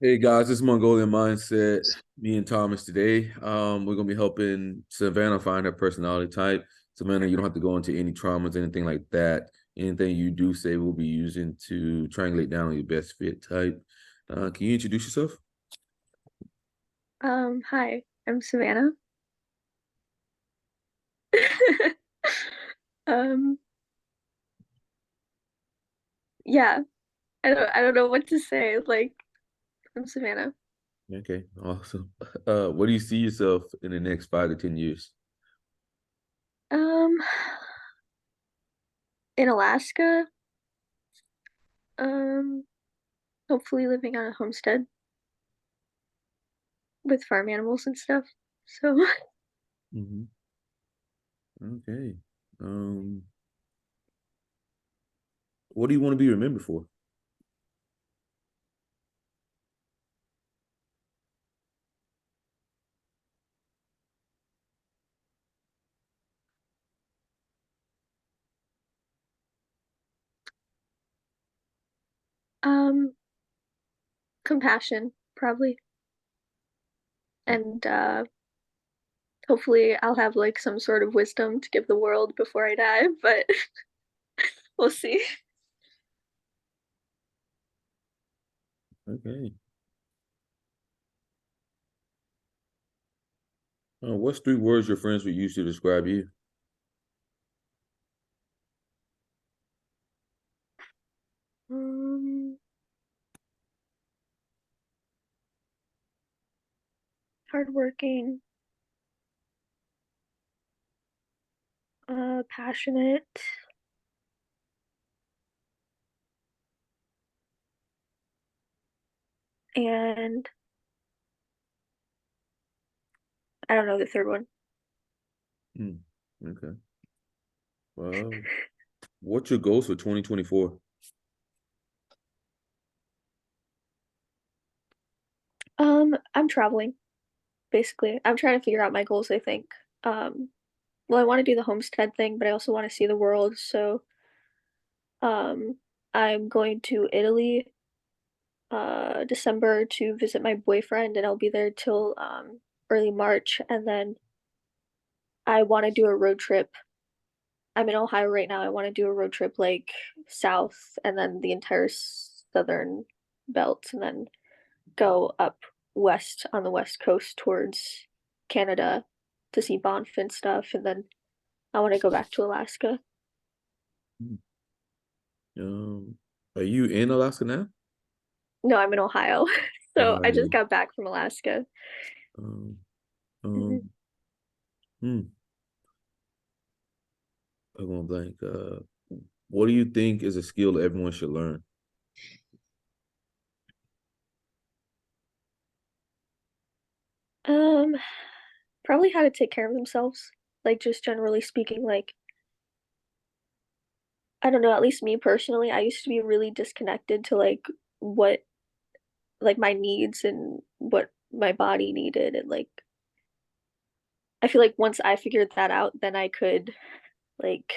Hey guys, this is Mongolian Mindset. Me and Thomas today. We're gonna be helping Savannah find her personality type. Savannah, you don't have to go into any traumas, anything like that. Anything you do say, we'll be using to triangulate down on your best fit type. Can you introduce yourself? Hi, I'm Savannah. Um, yeah, I don't know what to say. Like, I'm Savannah. Okay, awesome. What do you see yourself in the next 5 to 10 years? Um, in Alaska, um, hopefully living on a homestead with farm animals and stuff. So, Hmm. Okay. Um, what do you want to be remembered for? um, compassion probably, and hopefully I'll have like some sort of wisdom to give the world before I die, but we'll see. Okay. What's 3 words your friends would use to describe you? Um, hardworking, passionate, and I don't know the third one. Hmm. Okay. Well, what's your goals for 2024? I'm traveling, basically. I'm trying to figure out my goals, I think. Um, well, I want to do the homestead thing, but I also want to see the world. So, um, I'm going to Italy, December to visit my boyfriend, and I'll be there till early March. And then I want to do a road trip. I'm in Ohio right now. I want to do a road trip like south and then the entire southern belt, and then go up west on the west coast towards Canada to see Banff and stuff, and then I want to go back to Alaska. Hmm. Um, are you in Alaska now? No, I'm in Ohio. So I just Ohio. got back from Alaska. Um, Mhm. um, hmm, I'm going blank. What do you think is a skill that everyone should learn? Um, Probably how to take care of themselves. Like just generally speaking, like I don't know, at least me personally, I used to be really disconnected to like what like my needs and what my body needed, and like I feel like once I figured that out, then I could like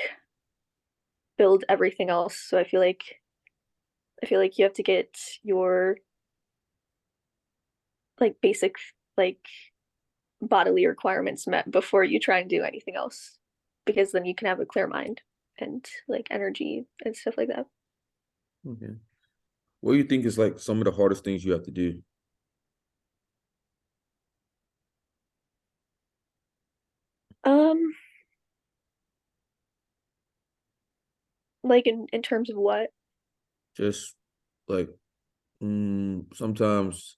build everything else. So I feel like you have to get your like basic like bodily requirements met before you try and do anything else, because then you can have a clear mind and like energy and stuff like that. Okay. What do you think is like some of the hardest things you have to do? Um, like in terms of what? Just like sometimes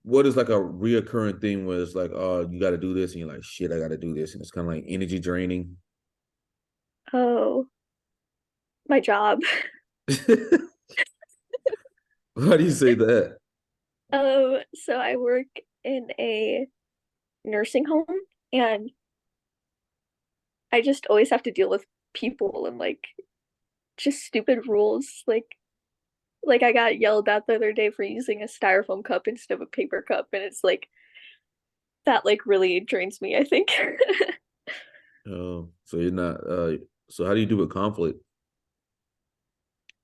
what is like a reoccurring thing where it's like, oh, you got to do this, and you're like, shit, I got to do this, and it's kind of like energy draining. Oh, my job. Why do you say that? So I work in a nursing home, and I just always have to deal with people and like just stupid rules. Like I got yelled at the other day for using a styrofoam cup instead of a paper cup, and it's like that like really drains me, I think. Oh, so you're not. So how do you do with conflict?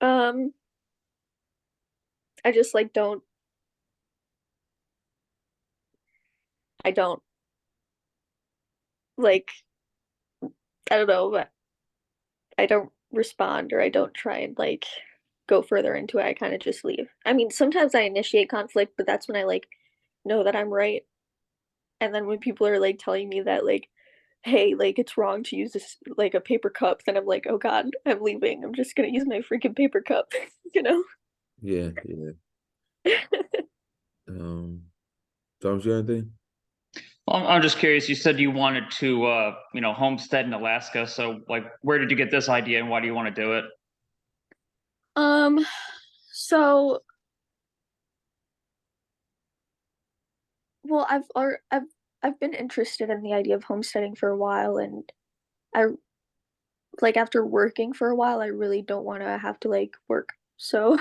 um I just like don't I don't like I don't know, but I don't respond or I don't try and like go further into it. I kind of just leave. I mean, sometimes I initiate conflict, but that's when I like know that I'm right. And then when people are like telling me that like, hey, like it's wrong to use this like a paper cup, then I'm like, oh God, I'm leaving. I'm just gonna use my freaking paper cup, you know? Yeah, yeah. Thomas, you got anything? Well, I'm just curious. You said you wanted to, homestead in Alaska. So, like, where did you get this idea, and why do you want to do it? Um, so well, I've been interested in the idea of homesteading for a while, and I like after working for a while, I really don't want to have to like work. So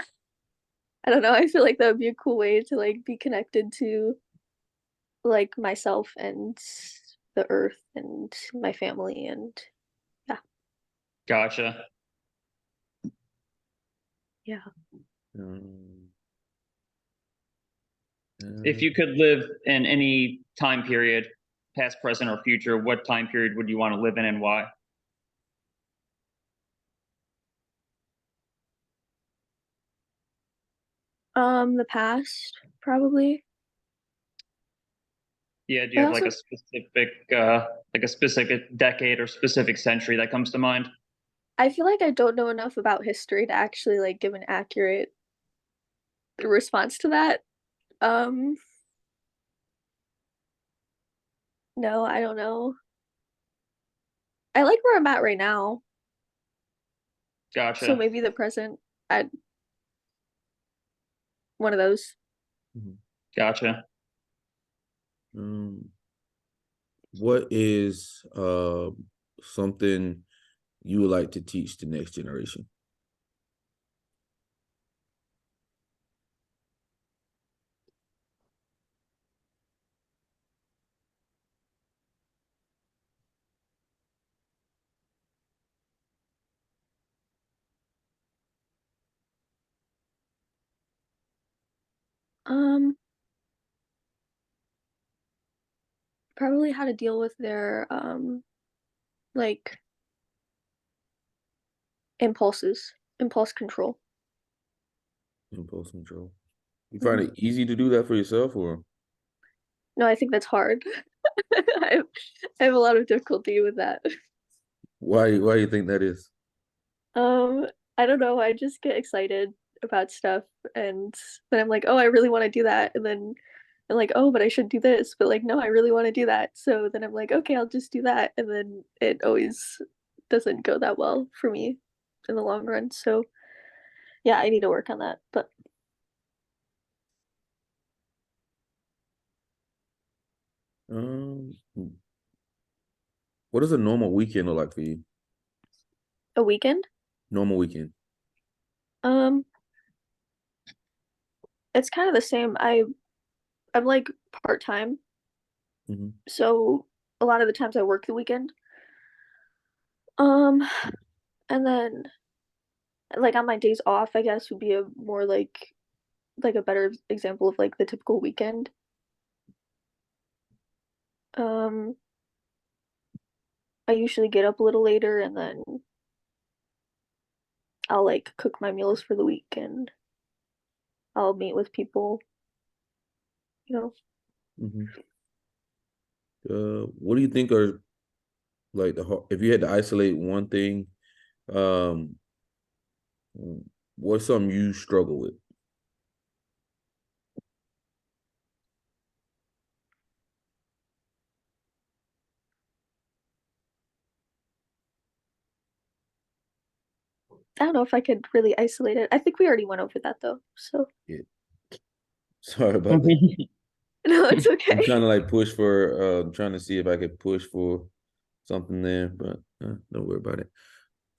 I don't know. I feel like that would be a cool way to like be connected to like myself and the earth and my family and yeah. Gotcha. Yeah. Um, If uh, you could live in any time period, past, present, or future, what time period would you want to live in and why? The past probably. Yeah, do you I have also like a specific decade or specific century that comes to mind? I feel like I don't know enough about history to actually like give an accurate response to that. Um, no, I don't know. I like where I'm at right now. So Gotcha. maybe the present at one of those. mhm. Gotcha. um, what is something you would like to teach the next generation? Um, Probably how to deal with their like impulse control. Impulse control. You find Mhm. it easy to do that for yourself, or No, I think that's hard. I have, I have a lot of difficulty with that. why you think that is? Um, I don't know. I just get excited about stuff, and then I'm like, oh, I really want to do that, and then I'm like, oh, but I should do this, but like, no, I really want to do that. So then I'm like, okay, I'll just do that, and then it always doesn't go that well for me in the long run. So yeah, I need to work on that. But Um, what does a normal weekend look like for you? a weekend, Normal weekend. um, it's kind of the same. I'm like part time, Hmm. so a lot of the times I work the weekend. Um, and then like on my days off, I guess would be a more like a better example of like the typical weekend. Um, I usually get up a little later and then I'll like cook my meals for the week and I'll meet with people, you know. Hmm. What do you think are like if you had to isolate one thing, um, what's something you struggle with? I don't know if I could really isolate it. I think we already went over that though. So Yeah. Sorry about that. no, it's I'm okay. trying to like push for I'm trying to see if I could push for something there, but don't worry about it.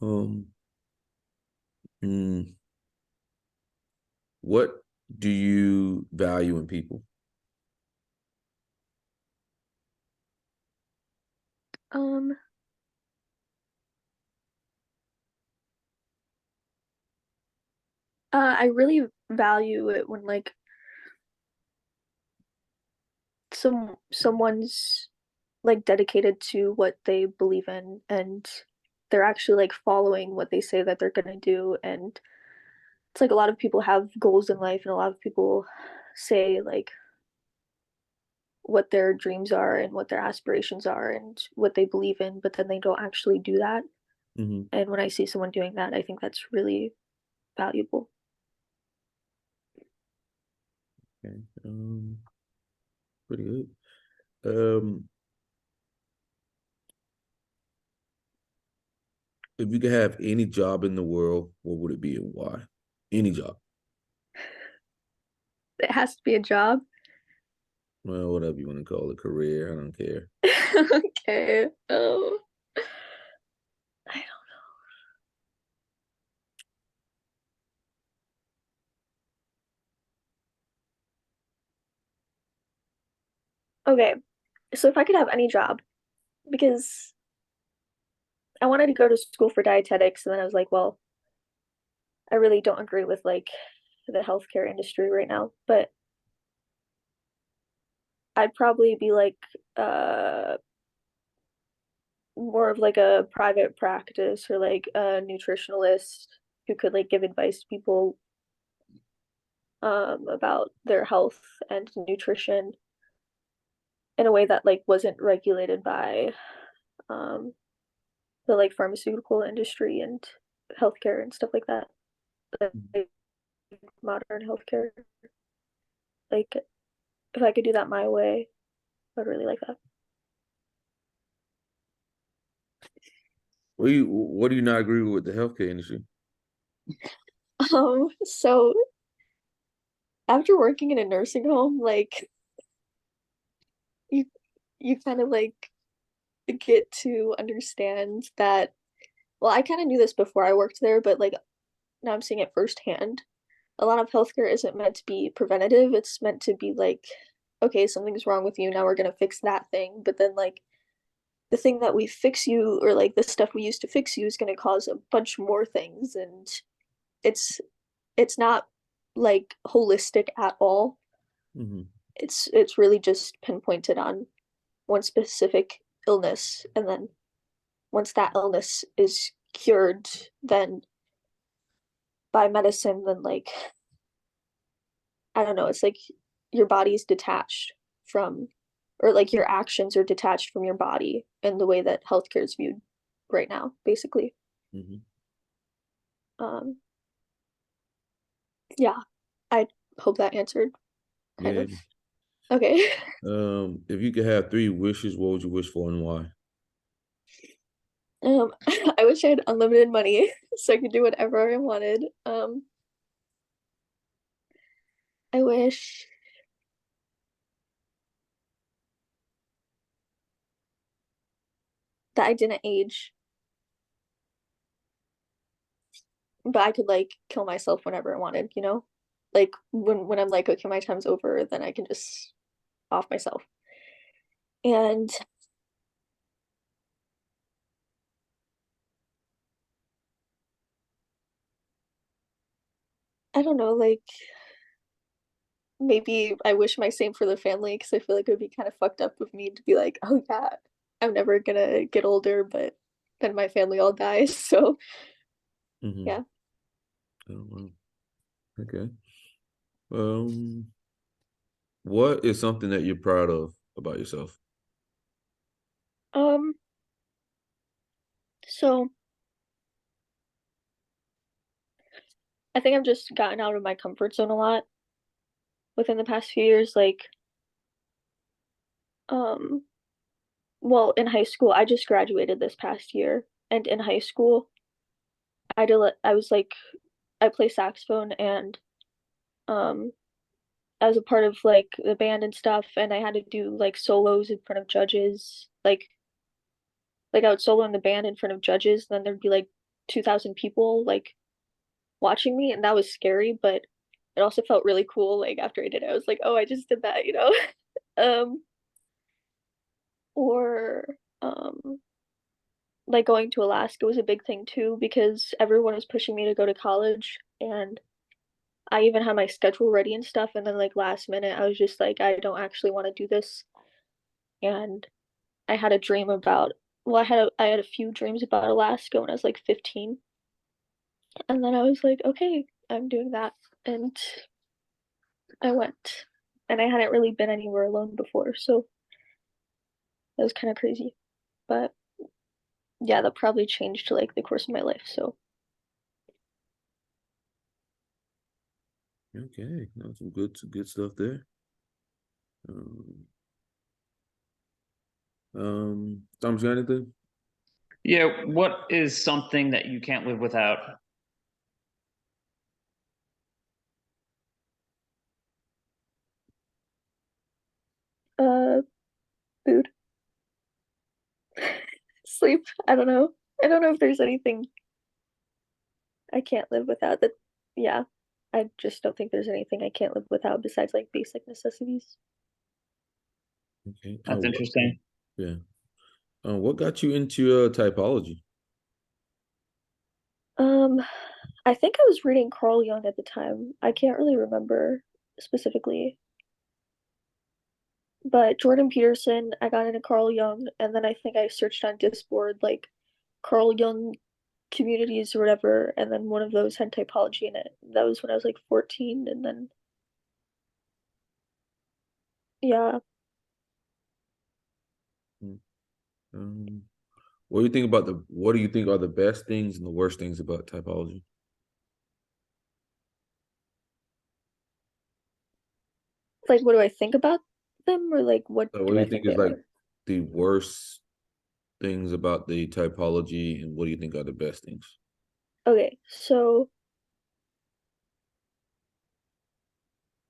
Um, mm, what do you value in people? Um, I really value it when like someone's like dedicated to what they believe in and they're actually like following what they say that they're gonna do. And it's like a lot of people have goals in life and a lot of people say like what their dreams are and what their aspirations are and what they believe in, but then they don't actually do that. Mm-hmm. And when I see someone doing that, I think that's really valuable. Okay. Pretty good. If you could have any job in the world, what would it be and why? Any job. It has to be a job. Well, whatever you want to call it, career. I don't care. Okay. Oh, I don't. Okay. So if I could have any job, because I wanted to go to school for dietetics, and then I was like, well, I really don't agree with like the healthcare industry right now, but I'd probably be like more of like a private practice or like a nutritionalist who could like give advice to people about their health and nutrition in a way that like wasn't regulated by um the like pharmaceutical industry and healthcare and stuff like that. Like modern healthcare. Like if I could do that my way, I'd really like that. What do you not agree with the healthcare industry? So after working in a nursing home, like you you kind of like get to understand that well, I kind of knew this before I worked there, but like now I'm seeing it firsthand. A lot of healthcare isn't meant to be preventative. It's meant to be like, okay, something's wrong with you. Now we're gonna fix that thing. But then like the thing that we fix you or like the stuff we used to fix you is gonna cause a bunch more things. And it's it's not like holistic at all. Mm-hmm. It's really just pinpointed on one specific illness. And then once that illness is cured, then by medicine, then like I don't know, it's like your body's detached from, or like your actions are detached from your body and the way that healthcare is viewed right now, basically. Mm-hmm. Um, yeah, I hope that answered kind Yeah. of. Okay. If you could have three wishes, what would you wish for and why? I wish I had unlimited money so I could do whatever I wanted. I wish that I didn't age, but I could like kill myself whenever I wanted, you know? Like when I'm like, okay, my time's over, then I can just off myself. And I don't know, like maybe I wish my same for the family because I feel like it would be kind of fucked up of me to be like, oh yeah, I'm never gonna get older, but then my family all dies. So Mm-hmm. yeah. I don't know. Okay. Um, what is something that you're proud of about yourself? Um, so I think I've just gotten out of my comfort zone a lot within the past few years. Like, um, well, in high school, I just graduated this past year, and in high school, I was like, I play saxophone and um I was a part of like the band and stuff, and I had to do like solos in front of judges. Like I would solo in the band in front of judges, and then there'd be like 2,000 people like watching me, and that was scary, but it also felt really cool. Like after I did it, I was like, oh, I just did that, you know? um, or like going to Alaska was a big thing too because everyone was pushing me to go to college, and I even had my schedule ready and stuff, and then like last minute I was just like, I don't actually want to do this. And I had a dream about, well, I had a few dreams about Alaska when I was like 15. And then I was like, okay, I'm doing that. And I went. And I hadn't really been anywhere alone before, so it was kind of crazy. But yeah, that probably changed like the course of my life. So Okay, no, some good stuff there. Thomas, got anything? Yeah, what is something that you can't live without? uh food. Sleep. I don't know. I don't know if there's anything I can't live without that. Yeah. I just don't think there's anything I can't live without besides like basic necessities. Okay. That's interesting. Yeah. What got you into typology? Um, I think I was reading Carl Jung at the time. I can't really remember specifically, but Jordan Peterson, I got into Carl Jung, and then I think I searched on Discord like Carl Jung communities or whatever, and then one of those had typology in it. That was when I was like 14, and then yeah. Hmm. Um, what do you think are the best things and the worst things about typology? Like, what do I think about them, or like, what What do do I you think think is they like are? the worst things about the typology, and what do you think are the best things? Okay, so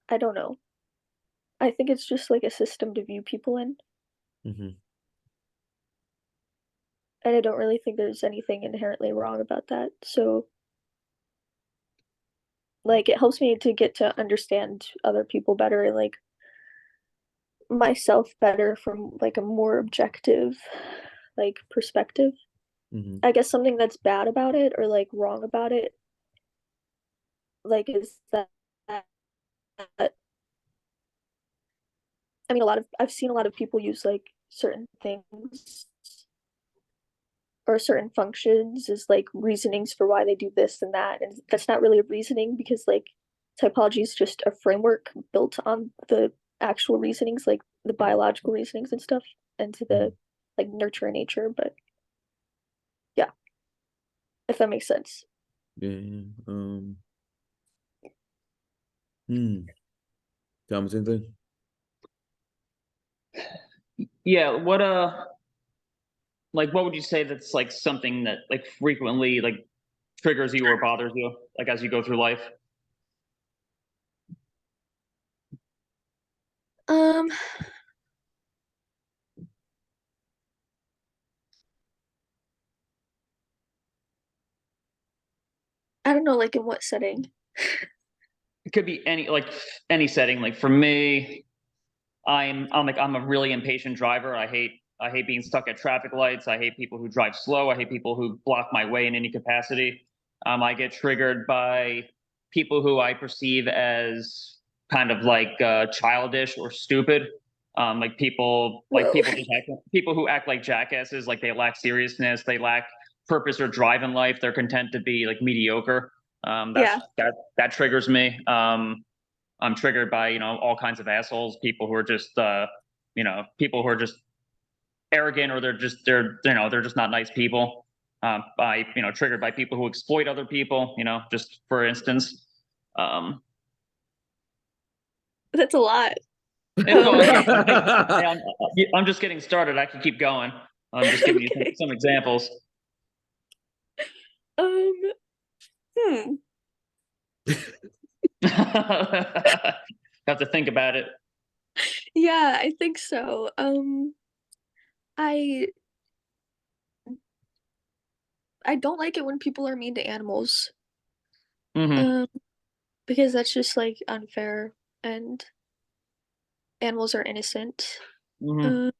I don't know. I think it's just like a system to view people in, Mm-hmm. and I don't really think there's anything inherently wrong about that. So, like, it helps me to get to understand other people better and like myself better from like a more objective like perspective. Mm-hmm. I guess something that's bad about it or like wrong about it like is that I mean I've seen a lot of people use like certain things or certain functions as like reasonings for why they do this and that, and that's not really a reasoning because like typology is just a framework built on the actual reasonings, like the biological reasonings and stuff, and to the like nurture and nature. But yeah, if that makes sense. Yeah. Yeah. Hmm. Thomas, anything? Yeah, like what would you say that's like something that like frequently like triggers you or bothers you like as you go through life? um I don't know, like in what setting. It could be any setting. Like for me, I'm a really impatient driver. I hate being stuck at traffic lights. I hate people who drive slow. I hate people who block my way in any capacity. I get triggered by people who I perceive as kind of like childish or stupid. Whoa. People who act like jackasses, like they lack seriousness, they lack purpose or drive in life. They're content to be like mediocre. Yeah. That triggers me. I'm triggered by all kinds of assholes, people who are just people who are just arrogant, or they're just not nice people. By triggered by people who exploit other people. Just for instance. Um, That's a lot. well, um yeah, I'm just getting started. I can keep going. I'm just giving you okay. some examples. um hmm Have to think about it. yeah, I think so. I I don't like it when people are mean to animals. Hmm. Um, because that's just like unfair, and animals are innocent. Hmm. Um,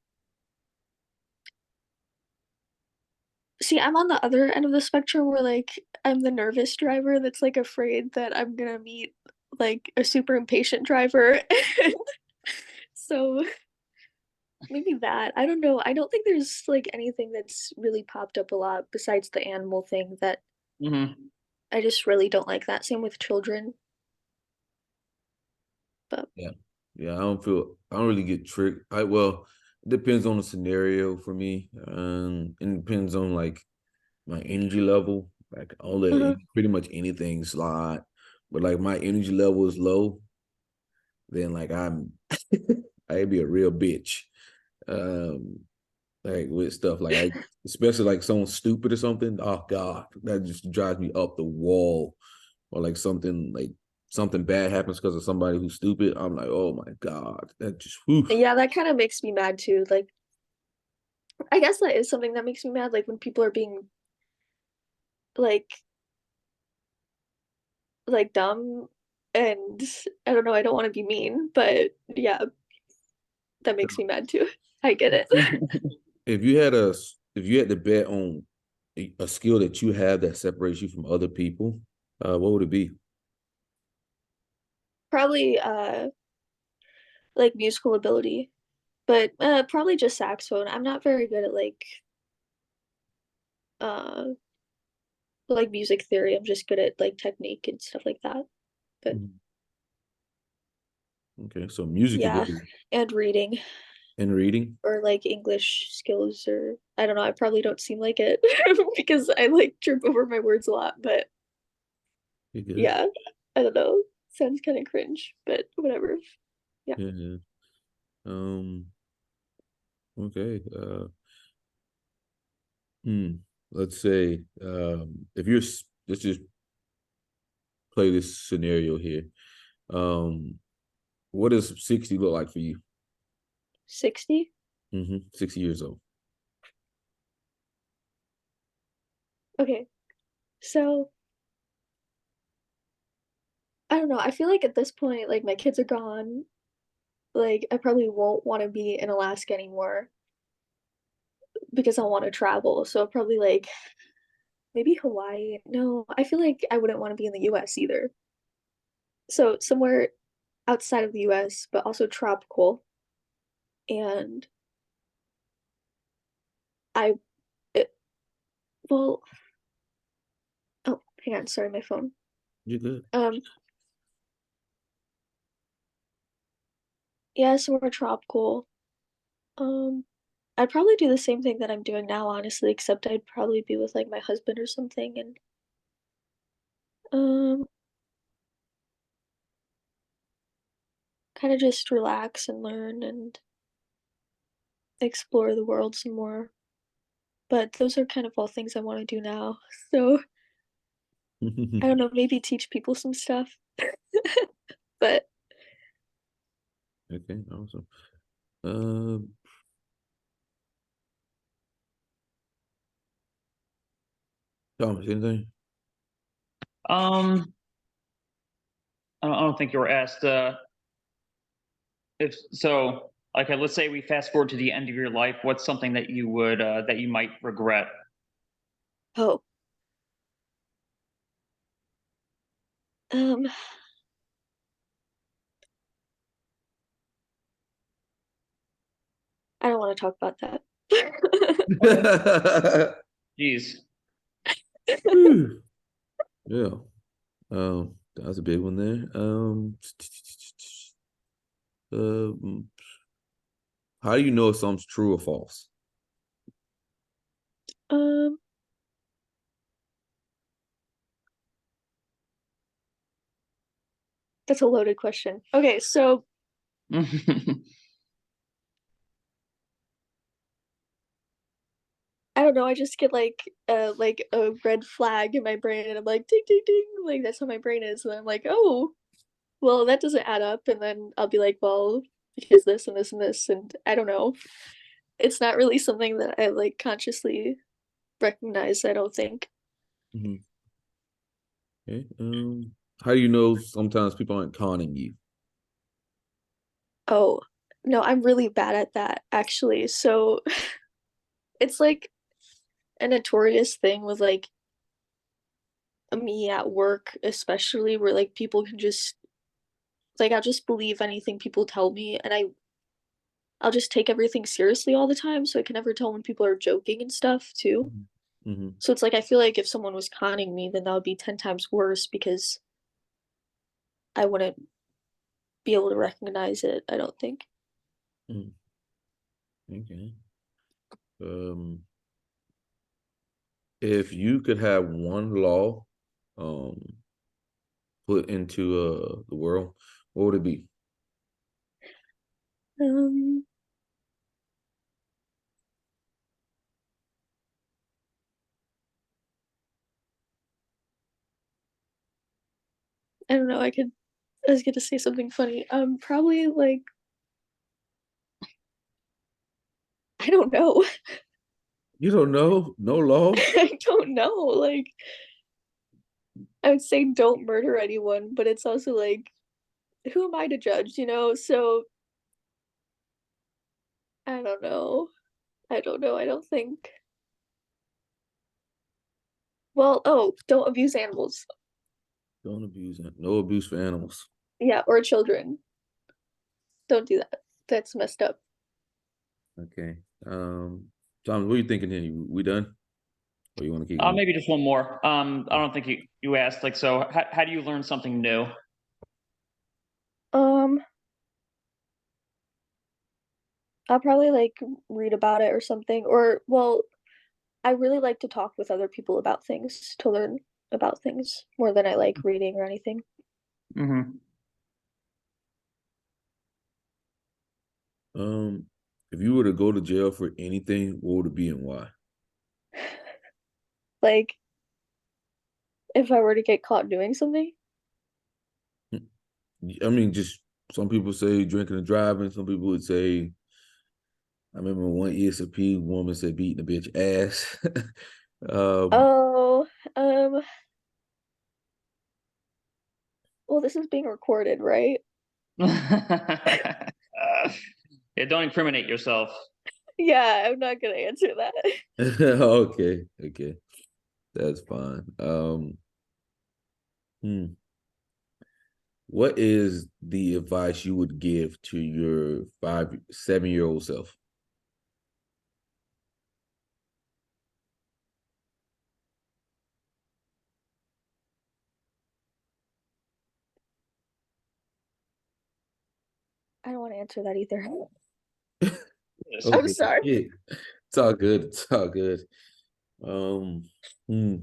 see, I'm on the other end of the spectrum where like I'm the nervous driver that's like afraid that I'm gonna meet like a super impatient driver. So maybe that. I don't know. I don't think there's like anything that's really popped up a lot besides the animal thing that Hmm. I just really don't like that. Same with children. But Yeah. Yeah, I don't really get tricked. Well, it depends on the scenario for me. It depends on like my energy level. Like I'll let uh pretty much anything slide. But like my energy level is low, then like I'd be a real bitch. Um like with stuff like I especially like someone stupid or something. Oh God, that just drives me up the wall. Or like something bad happens because of somebody who's stupid. I'm like, oh my God, that just whew. yeah, that kind of makes me mad too. Like I guess that is something that makes me mad, like when people are being like dumb, and I don't know, I don't want to be mean, but yeah, that makes me mad too. I get it. If you had a if you had to bet on a skill that you have that separates you from other people, what would it be? Probably like musical ability, but probably just saxophone. I'm not very good at uh like music theory. I'm just good at like technique and stuff like that. But Mhm. Okay, so music yeah, ability and reading and reading. or like English skills, or I don't know, I probably don't seem like it because I like trip over my words a lot, but You good? yeah, I don't know. Sounds kind of cringe, but whatever. Yeah. Yeah. Yeah. Um. Okay. Hmm. Let's say if let's just play this scenario here. Um. What does 60 look like for you? 60? 60 years old. Okay. So, I don't know. I feel like at this point, like my kids are gone. Like I probably won't want to be in Alaska anymore because I want to travel. So probably like maybe Hawaii. No, I feel like I wouldn't want to be in the US either. So somewhere outside of the US, but also tropical. And I, it, well, oh, hang on, sorry, my phone. You good? Um, yeah, somewhere tropical. Um, I'd probably do the same thing that I'm doing now, honestly, except I'd probably be with like my husband or something, and um, kind of just relax and learn and explore the world some more. But those are kind of all things I want to do now. So I don't know, maybe teach people some stuff. But Okay, awesome. Um, Thomas, anything? Um, I don't think you were asked. If so, okay, let's say we fast forward to the end of your life. What's something that you would that you might regret? oh, um, I don't want to talk about that. Jeez. Yeah. That was a big one there. Um, how do you know if something's true or false? um, that's a loaded question. Okay, so I don't know, I just get like a red flag in my brain and I'm like ding ding ding, like that's how my brain is, and I'm like, oh, well, that doesn't add up, and then I'll be like, well, because this and this and this, and I don't know. It's not really something that I like consciously recognize, I don't think. Mhm. Okay. How do you know sometimes people aren't conning you? Oh, no, I'm really bad at that actually. So it's like a notorious thing with like me at work, especially where like people can just like I'll just believe anything people tell me, and I'll just take everything seriously all the time, so I can never tell when people are joking and stuff too. Mm-hmm. So it's like I feel like if someone was conning me, then that would be 10 times worse because I wouldn't be able to recognize it, I don't think. Mm. Okay. If you could have one law put into the world, what would it be? Um, I don't know. I was gonna say something funny. Probably like I don't know. You don't know? No law? I don't know. Like I would say don't murder anyone, but it's also like who am I to judge, you know? So I don't know. I don't know. I don't think. Well, oh, don't abuse animals. Don't abuse it. No abuse for animals. Yeah, or children. Don't do that. That's messed up. Okay. Thomas, what are you thinking here? We done? Or you want to keep going? Maybe just one more. I don't think you asked, like, so how do you learn something new? Um, I'll probably like read about it or something. Or well, I really like to talk with other people about things to learn about things more than I like reading or anything. Mm-hmm. If you were to go to jail for anything, what would it be and why? Like if I were to get caught doing something. I mean, just some people say drinking and driving. Some people would say, I remember one isfj woman said beating a bitch ass. Oh, um, well, this is being recorded, right? Yeah, don't incriminate yourself. Yeah, I'm not gonna answer that. Okay, okay, that's fine. Hmm. What is the advice you would give to your 7-year-old self? I don't want to answer that either. I'm Okay, sorry. yeah, it's all good. It's all good. Um, hmm.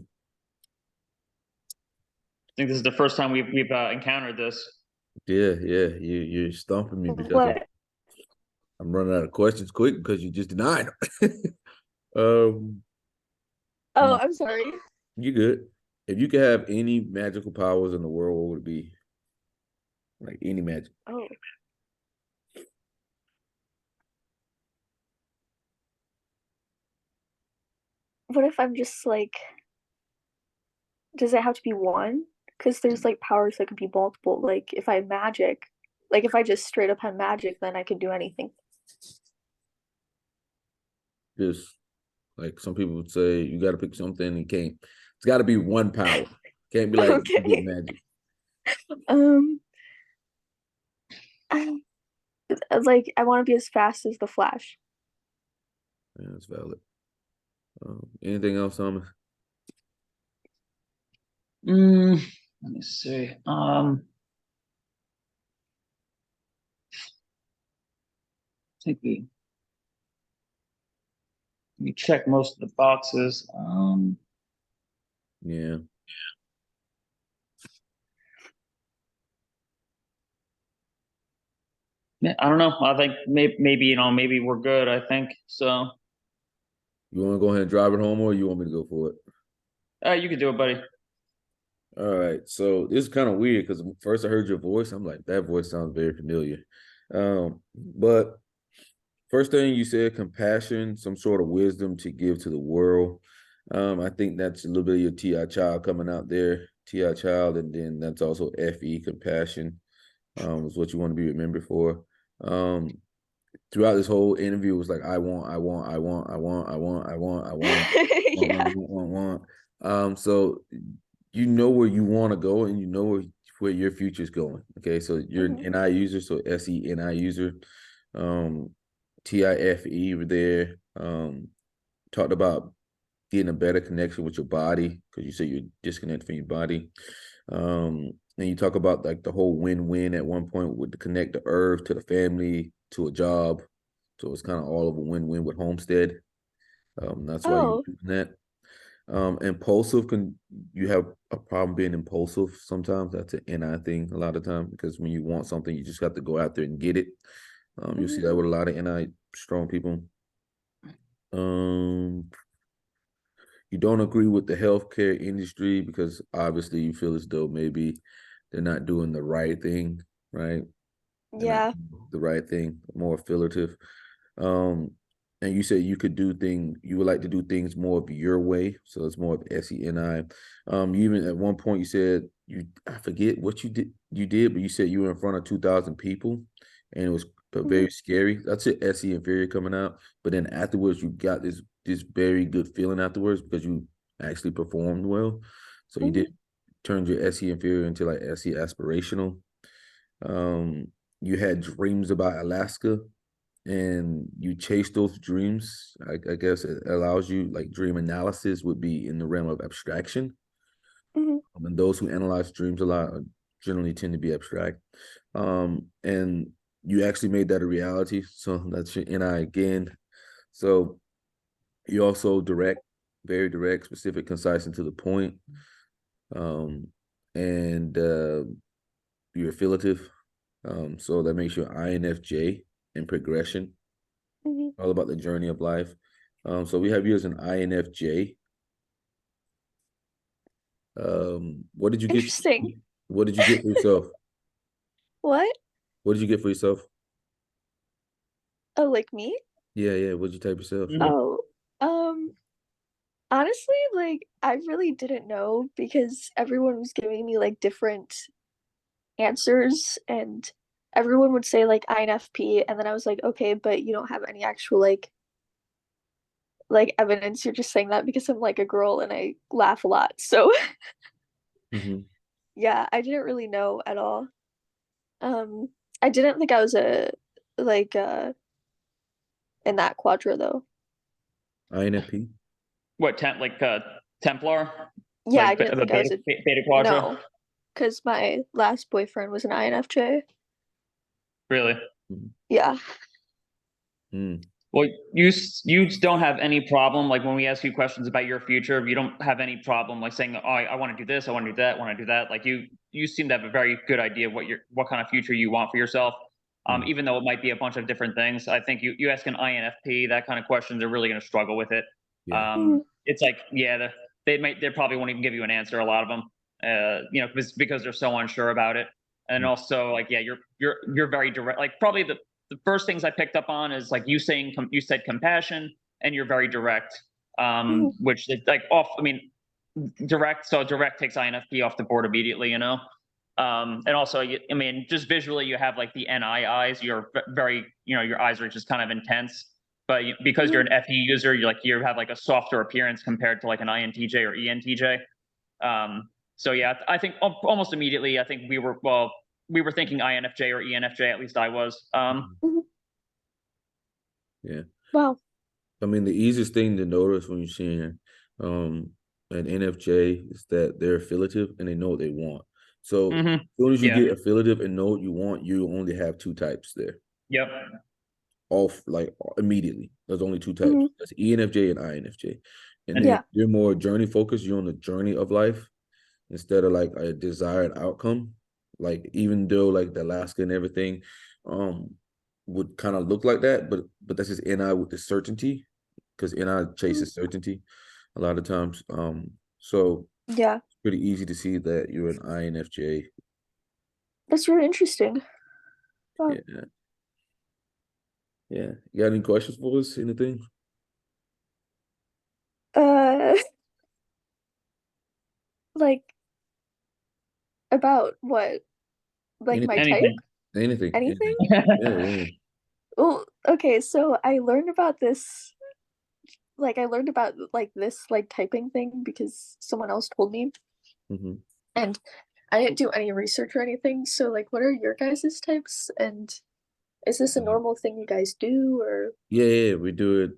I think this is the first time we've encountered this. Yeah, yeah, you're stumping me because What? I'm running out of questions quick because you just denied them. um, Oh, hmm, I'm sorry. you good. If you could have any magical powers in the world, what would it be? Like any magic. Oh, what if I'm just like, does it have to be one? Because there's like powers that could be multiple. Like if I magic, like if I just straight up have magic, then I could do anything. Just like some people would say, you got to pick something. You can't. It's got to be one power. Can't be like you get Okay. magic. Um, I, like I want to be as fast as the Flash. Yeah, that's valid. Anything else, Thomas? Let me see. I think we check most of the boxes. Yeah. Yeah, I don't know. I think maybe maybe we're good. I think so. You want to go ahead and drive it home, or you want me to go for it? You can do it, buddy. All right. So this is kind of weird because first I heard your voice. I'm like, that voice sounds very familiar. But first thing you said, compassion, some sort of wisdom to give to the world. I think that's a little bit of your TI child coming out there, TI child, and then that's also FE, compassion, is what you want to be remembered for. Throughout this whole interview, it was like, I want, I want, I want, I want, I want, I want, I want, Yeah. want. So you know where you want to go and you know where where your future is going. Okay, so you're an NI user, so SE NI user. TIFE were there. Talked about getting a better connection with your body because you say you're disconnected from your body. And you talk about like the whole win-win at one point with the connect the earth to the family to a job. So it's kind of all of a win-win with Homestead. That's why you're doing that. Impulsive, you have a problem being impulsive sometimes. That's an NI thing a lot of times because when you want something, you just have to go out there and get it. You'll see that with a lot of NI strong people. You don't agree with the healthcare industry because obviously you feel as though maybe they're not doing the right thing, right? Yeah. The right thing, more affiliative. And you said you would like to do things more of your way. So it's more of SENI. You even at one point you said I forget what you did, but you said you were in front of 2,000 people and it was very scary. That's it, SE inferior coming out. But then afterwards you got this very good feeling afterwards because you actually performed well. So you did turned your SE inferior into like SE aspirational. You had dreams about Alaska and you chase those dreams. I guess it allows you, like, dream analysis would be in the realm of abstraction. And those who analyze dreams a lot generally tend to be abstract. And you actually made that a reality. So that's your NI again. So you also very direct, specific, concise, and to the point. And you're affiliative. So that makes you INFJ in progression, all about the journey of life. So we have you as an INFJ. What did you get? Interesting. What did you get for yourself? What? What did you get for yourself? Oh, like me? Yeah. What did you type yourself? Oh, honestly, like I really didn't know because everyone was giving me like different answers and everyone would say like INFP and then I was like, okay, but you don't have any actual like evidence. You're just saying that because I'm like a girl and I laugh a lot. So yeah, I didn't really know at all. I didn't think I was a like in that quadra though. INFP. What Templar? Yeah, I Like didn't think I was a beta quadra? no, because my last boyfriend was an INFJ. Really? Yeah. Well, you don't have any problem like when we ask you questions about your future, you don't have any problem like saying, "Oh, I want to do this, I want to do that, I want to do that." Like you seem to have a very good idea of what kind of future you want for yourself. Even though it might be a bunch of different things. I think you ask an INFP that kind of questions are really going to struggle with it. Yeah. It's like, yeah, they probably won't even give you an answer, a lot of them. Because they're so unsure about it. And also, like, yeah, you're very direct. Like, probably the first things I picked up on is like you said compassion, and you're very direct. Which is like off. I mean, direct. So direct takes INFP off the board immediately. And also, I mean, just visually, you have like the NI eyes. You're very, your eyes are just kind of intense. But because you're an FE user, you have like a softer appearance compared to like an INTJ or ENTJ. So yeah, I think almost immediately, I think we were thinking INFJ or ENFJ. At least I was. Yeah. Wow. I mean, the easiest thing to notice when you're seeing an NFJ is that they're affiliative and they know what they want. So as soon as you get affiliative and know what you want, you only have two types there. Yep. Off like immediately. There's only two types. That's ENFJ and INFJ. And then you're more journey focused. You're on the journey of life instead of like a desired outcome. Like even though like the Alaska and everything would kind of look like that, but that's just NI with the certainty, because NI chases certainty a lot of times. So yeah, it's pretty easy to see that you're an INFJ. that's really interesting. Wow. Yeah. Yeah. You got any questions for us? Anything? Like about what? Like my type? Anything. Anything? Yeah. Well, okay, so I learned about this like this like typing thing because someone else told me. And I didn't do any research or anything, so like what are your guys' types, and is this a normal thing you guys do, or Yeah, we do it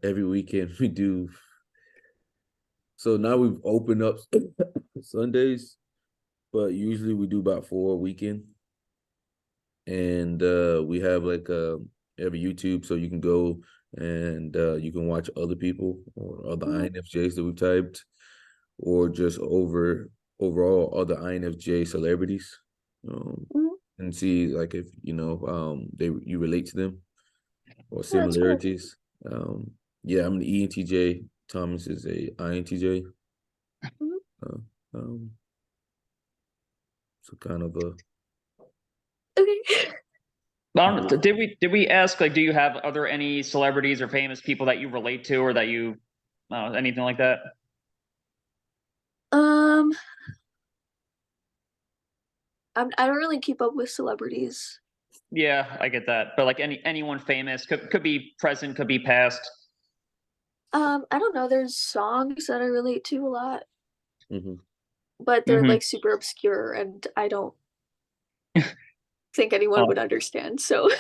every weekend. We do. So now we've opened up Sundays, but usually we do about 4 a weekend. And we have like every YouTube, so you can go and you can watch other people or other INFJs that we've typed, or just overall other INFJ celebrities, and see like if you relate to them or oh, that's cool. similarities. Yeah, I'm an ENTJ. Thomas is a INTJ. So kind of a Okay. Did we ask, like, do you have any celebrities or famous people that you relate to, or that you anything like that? I don't really keep up with celebrities. Yeah, I get that. But like anyone famous, could be present, could be past. I don't know. There's songs that I relate to a lot, mm-hmm. but they're like super obscure, and I don't think anyone would understand. So,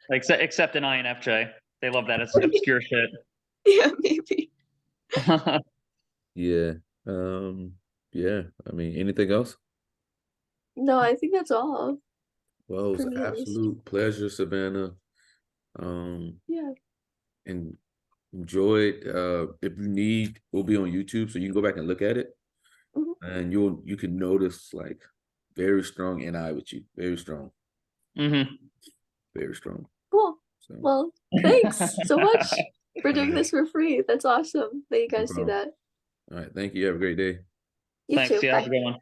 except an INFJ, they love that. It's obscure shit. Yeah, maybe. Yeah. Yeah. I mean, anything else? No, I think that's all. Well, it was For an me, at least. absolute pleasure, Savannah. Yeah. And enjoy it. If you need, we'll be on YouTube, so you can go back and look at it, and you can notice like very strong NI with you, very strong, very strong. Cool. So. Well, thanks so much for doing this for free. That's awesome that you guys do that. All right, thank you. Have a great day. You Thanks. too. Yeah, Bye. have a good one.